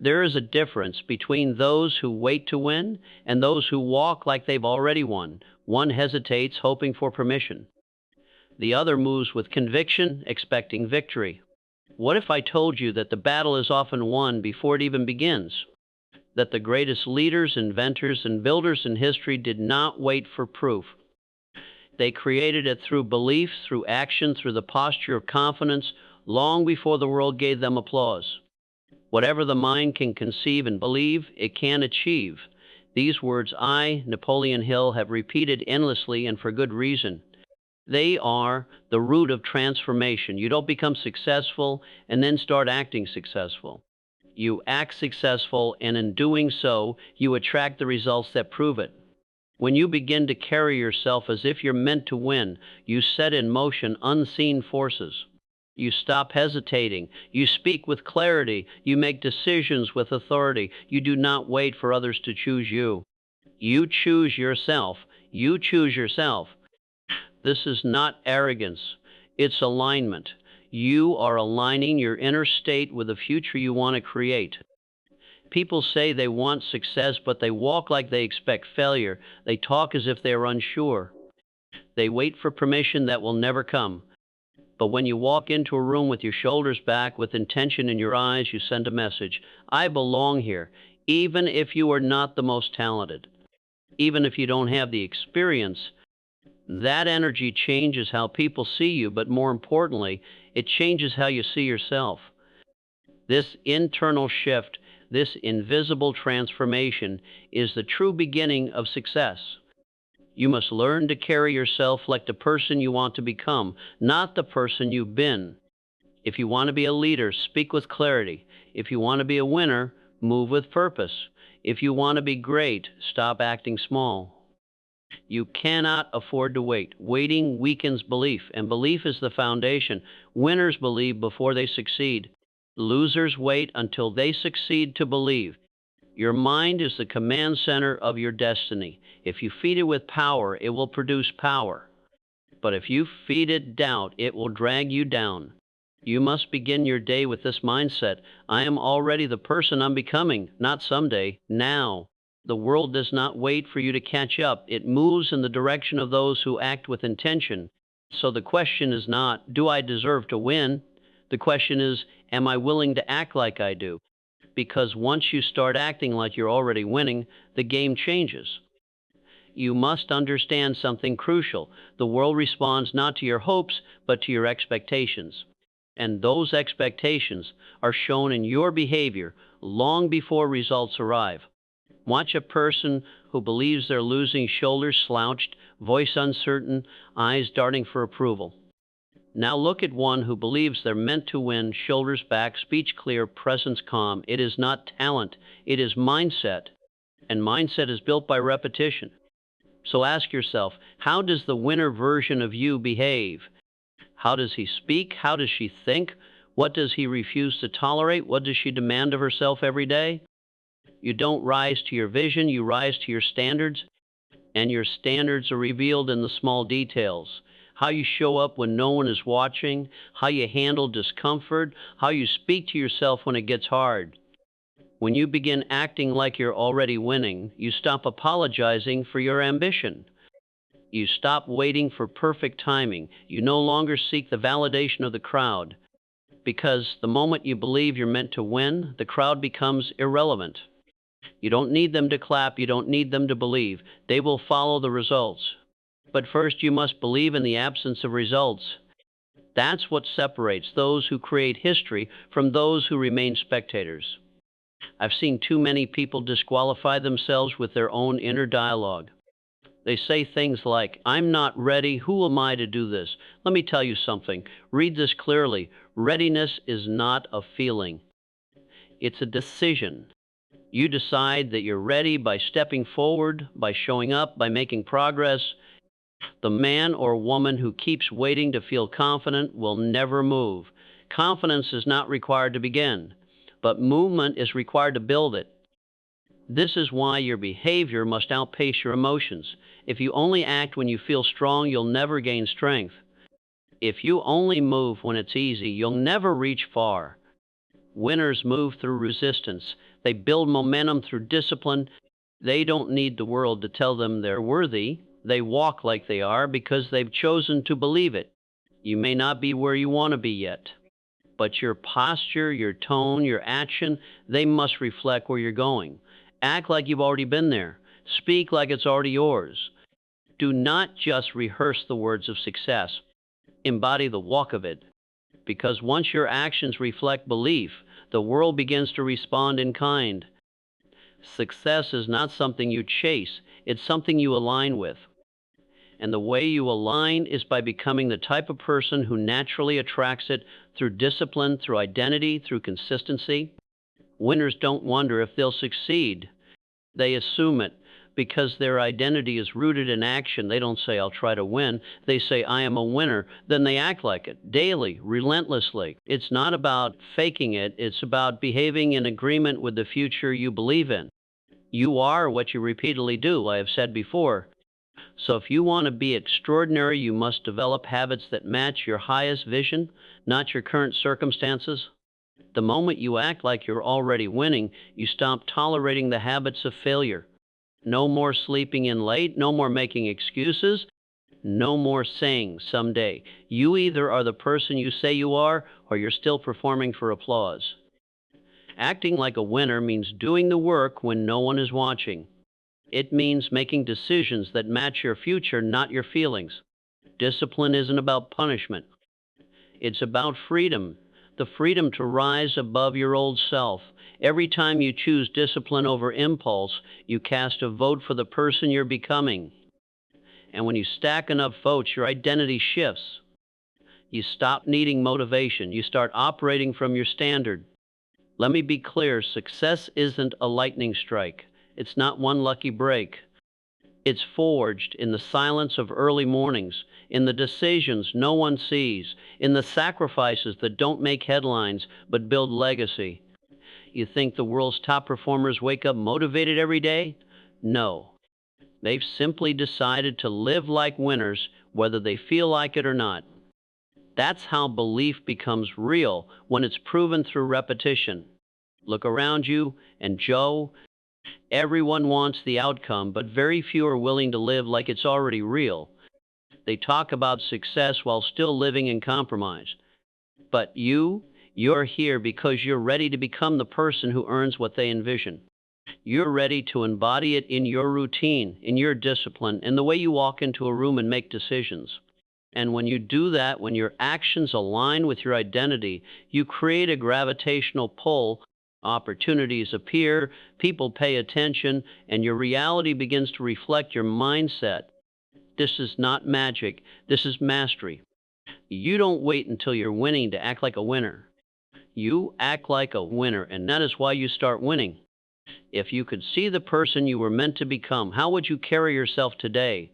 There is a difference between those who wait to win and those who walk like they've already won. One hesitates, hoping for permission. The other moves with conviction, expecting victory. What if I told you that the battle is often won before it even begins? That the greatest leaders, inventors, and builders in history did not wait for proof. They created it through belief, through action, through the posture of confidence, long before the world gave them applause. Whatever the mind can conceive and believe, it can achieve. These words I, Napoleon Hill, have repeated endlessly and for good reason. They are the root of transformation. You don't become successful and then start acting successful. You act successful, and in doing so, you attract the results that prove it. When you begin to carry yourself as if you're meant to win, you set in motion unseen forces. You stop hesitating. You speak with clarity. You make decisions with authority. You do not wait for others to choose you. You choose yourself. You choose yourself. This is not arrogance. It's alignment. You are aligning your inner state with the future you want to create. People say they want success, but they walk like they expect failure. They talk as if they are unsure. They wait for permission that will never come. But when you walk into a room with your shoulders back, with intention in your eyes, you send a message. I belong here, even if you are not the most talented. Even if you don't have the experience, that energy changes how people see you, but more importantly, it changes how you see yourself. This internal shift, this invisible transformation, is the true beginning of success. You must learn to carry yourself like the person you want to become, not the person you've been. If you want to be a leader, speak with clarity. If you want to be a winner, move with purpose. If you want to be great, stop acting small. You cannot afford to wait. Waiting weakens belief, and belief is the foundation. Winners believe before they succeed. Losers wait until they succeed to believe. Your mind is the command center of your destiny. If you feed it with power, it will produce power. But if you feed it doubt, it will drag you down. You must begin your day with this mindset. I am already the person I'm becoming, not someday, now. The world does not wait for you to catch up. It moves in the direction of those who act with intention. So the question is not, do I deserve to win? The question is, am I willing to act like I do? Because once you start acting like you're already winning, the game changes. You must understand something crucial. The world responds not to your hopes, but to your expectations. And those expectations are shown in your behavior long before results arrive. Watch a person who believes they're losing, shoulders slouched, voice uncertain, eyes darting for approval. Now look at one who believes they're meant to win, shoulders back, speech clear, presence calm. It is not talent, it is mindset. And mindset is built by repetition. So ask yourself, how does the winner version of you behave? How does he speak? How does she think? What does he refuse to tolerate? What does she demand of herself every day? You don't rise to your vision, you rise to your standards. And your standards are revealed in the small details. How you show up when no one is watching, how you handle discomfort, how you speak to yourself when it gets hard. When you begin acting like you're already winning, you stop apologizing for your ambition. You stop waiting for perfect timing. You no longer seek the validation of the crowd. Because the moment you believe you're meant to win, the crowd becomes irrelevant. You don't need them to clap, you don't need them to believe. They will follow the results. But first you must believe in the absence of results. That's what separates those who create history from those who remain spectators. I've seen too many people disqualify themselves with their own inner dialogue. They say things like, I'm not ready, who am I to do this? Let me tell you something. Read this clearly. Readiness is not a feeling. It's a decision. You decide that you're ready by stepping forward, by showing up, by making progress. The man or woman who keeps waiting to feel confident will never move. Confidence is not required to begin, but movement is required to build it. This is why your behavior must outpace your emotions. If you only act when you feel strong, you'll never gain strength. If you only move when it's easy, you'll never reach far. Winners move through resistance. They build momentum through discipline. They don't need the world to tell them they're worthy. They walk like they are because they've chosen to believe it. You may not be where you want to be yet, but your posture, your tone, your action, they must reflect where you're going. Act like you've already been there. Speak like it's already yours. Do not just rehearse the words of success. Embody the walk of it. Because once your actions reflect belief, the world begins to respond in kind. Success is not something you chase, it's something you align with. And the way you align is by becoming the type of person who naturally attracts it through discipline, through identity, through consistency. Winners don't wonder if they'll succeed. They assume it because their identity is rooted in action. They don't say, I'll try to win. They say, I am a winner. Then they act like it daily, relentlessly. It's not about faking it. It's about behaving in agreement with the future you believe in. You are what you repeatedly do, I have said before. So if you want to be extraordinary, you must develop habits that match your highest vision, not your current circumstances. The moment you act like you're already winning, you stop tolerating the habits of failure. No more sleeping in late, no more making excuses, no more saying someday. You either are the person you say you are, or you're still performing for applause. Acting like a winner means doing the work when no one is watching. It means making decisions that match your future, not your feelings. Discipline isn't about punishment. It's about freedom, the freedom to rise above your old self. Every time you choose discipline over impulse, you cast a vote for the person you're becoming. And when you stack enough votes, your identity shifts. You stop needing motivation. You start operating from your standard. Let me be clear, success isn't a lightning strike. It's not one lucky break. It's forged in the silence of early mornings, in the decisions no one sees, in the sacrifices that don't make headlines but build legacy. You think the world's top performers wake up motivated every day? No. They've simply decided to live like winners, whether they feel like it or not. That's how belief becomes real, when it's proven through repetition. Look around you, and Joe, everyone wants the outcome, but very few are willing to live like it's already real. They talk about success while still living in compromise. But you're here because you're ready to become the person who earns what they envision. You're ready to embody it in your routine, in your discipline, in the way you walk into a room and make decisions. And when you do that, when your actions align with your identity, you create a gravitational pull. Opportunities appear, people pay attention, and your reality begins to reflect your mindset. This is not magic, this is mastery. You don't wait until you're winning to act like a winner. You act like a winner, and that is why you start winning. If you could see the person you were meant to become, how would you carry yourself today?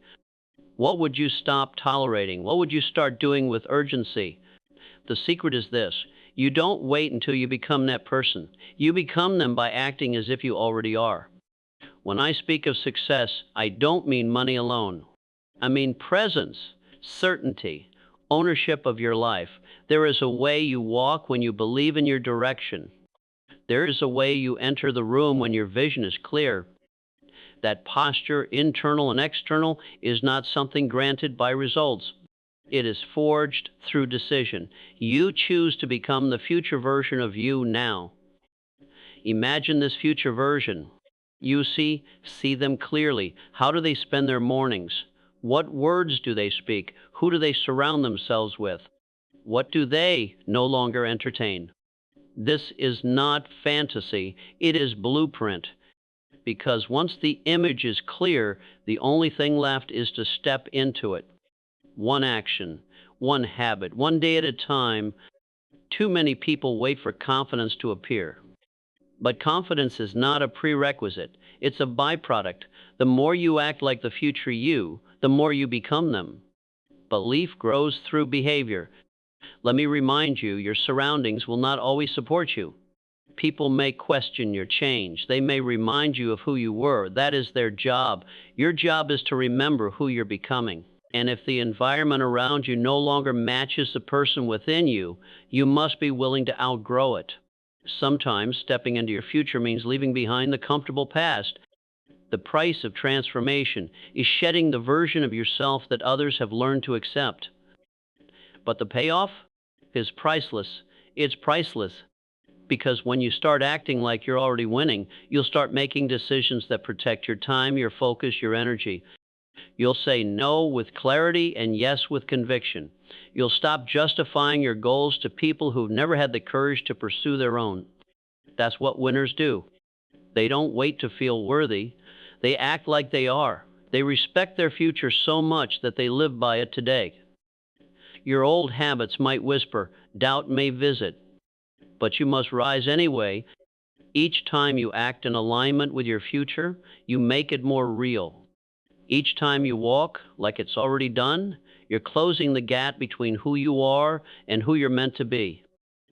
What would you stop tolerating? What would you start doing with urgency? The secret is this. You don't wait until you become that person. You become them by acting as if you already are. When I speak of success, I don't mean money alone. I mean presence, certainty, ownership of your life. There is a way you walk when you believe in your direction. There is a way you enter the room when your vision is clear. That posture, internal and external, is not something granted by results. It is forged through decision. You choose to become the future version of you now. Imagine this future version. You see them clearly. How do they spend their mornings? What words do they speak? Who do they surround themselves with? What do they no longer entertain? This is not fantasy. It is blueprint. Because once the image is clear, the only thing left is to step into it. One action, one habit, one day at a time. Too many people wait for confidence to appear. But confidence is not a prerequisite. It's a byproduct. The more you act like the future you, the more you become them. Belief grows through behavior. Let me remind you, your surroundings will not always support you. People may question your change. They may remind you of who you were. That is their job. Your job is to remember who you're becoming. And if the environment around you no longer matches the person within you, you must be willing to outgrow it. Sometimes stepping into your future means leaving behind the comfortable past. The price of transformation is shedding the version of yourself that others have learned to accept. But the payoff is priceless. It's priceless. Because when you start acting like you're already winning, you'll start making decisions that protect your time, your focus, your energy. You'll say no with clarity and yes with conviction. You'll stop justifying your goals to people who've never had the courage to pursue their own. That's what winners do. They don't wait to feel worthy. They act like they are. They respect their future so much that they live by it today. Your old habits might whisper, doubt may visit, but you must rise anyway. Each time you act in alignment with your future, you make it more real. Each time you walk like it's already done, you're closing the gap between who you are and who you're meant to be.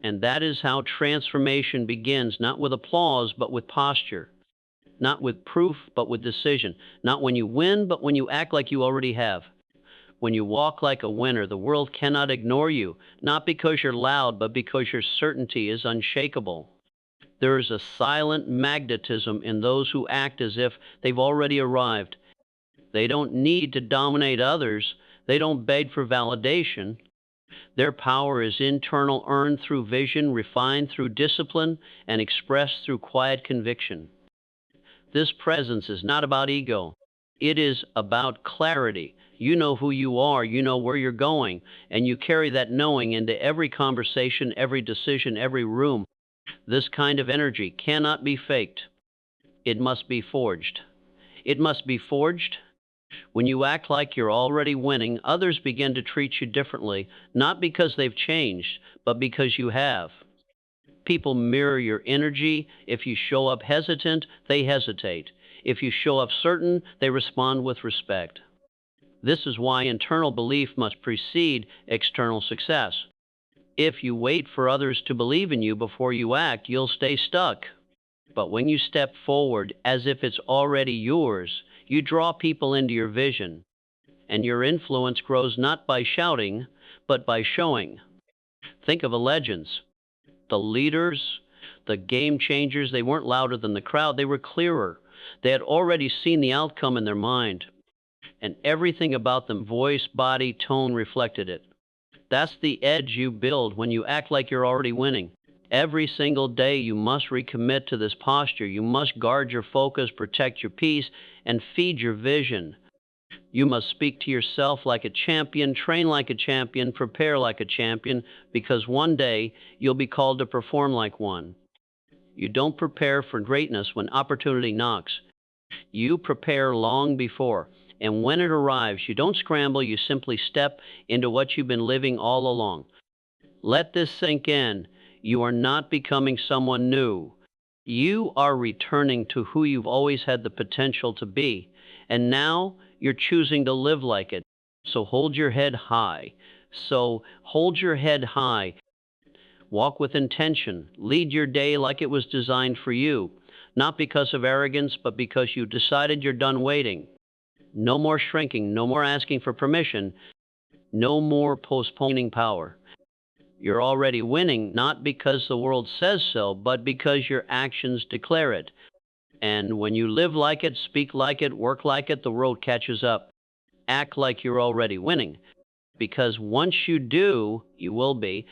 And that is how transformation begins, not with applause, but with posture. Not with proof, but with decision. Not when you win, but when you act like you already have. When you walk like a winner, the world cannot ignore you, not because you're loud, but because your certainty is unshakable. There is a silent magnetism in those who act as if they've already arrived. They don't need to dominate others. They don't beg for validation. Their power is internal, earned through vision, refined through discipline, and expressed through quiet conviction. This presence is not about ego. It is about clarity. You know who you are, you know where you're going, and you carry that knowing into every conversation, every decision, every room. This kind of energy cannot be faked. It must be forged. It must be forged. When you act like you're already winning, others begin to treat you differently, not because they've changed, but because you have. People mirror your energy. If you show up hesitant, they hesitate. If you show up certain, they respond with respect. This is why internal belief must precede external success. If you wait for others to believe in you before you act, you'll stay stuck. But when you step forward as if it's already yours, you draw people into your vision. And your influence grows not by shouting, but by showing. Think of the legends. The leaders, the game changers, they weren't louder than the crowd, they were clearer. They had already seen the outcome in their mind. And everything about them, voice, body, tone, reflected it. That's the edge you build when you act like you're already winning. Every single day you must recommit to this posture. You must guard your focus, protect your peace, and feed your vision. You must speak to yourself like a champion, train like a champion, prepare like a champion, because one day you'll be called to perform like one. You don't prepare for greatness when opportunity knocks. You prepare long before. And when it arrives, you don't scramble, you simply step into what you've been living all along. Let this sink in. You are not becoming someone new. You are returning to who you've always had the potential to be. And now you're choosing to live like it. So hold your head high. Walk with intention. Lead your day like it was designed for you. Not because of arrogance, but because you decided you're done waiting. No more shrinking, no more asking for permission, no more postponing power. You're already winning, not because the world says so, but because your actions declare it. And when you live like it, speak like it, work like it, the world catches up. Act like you're already winning. Because once you do, you will be.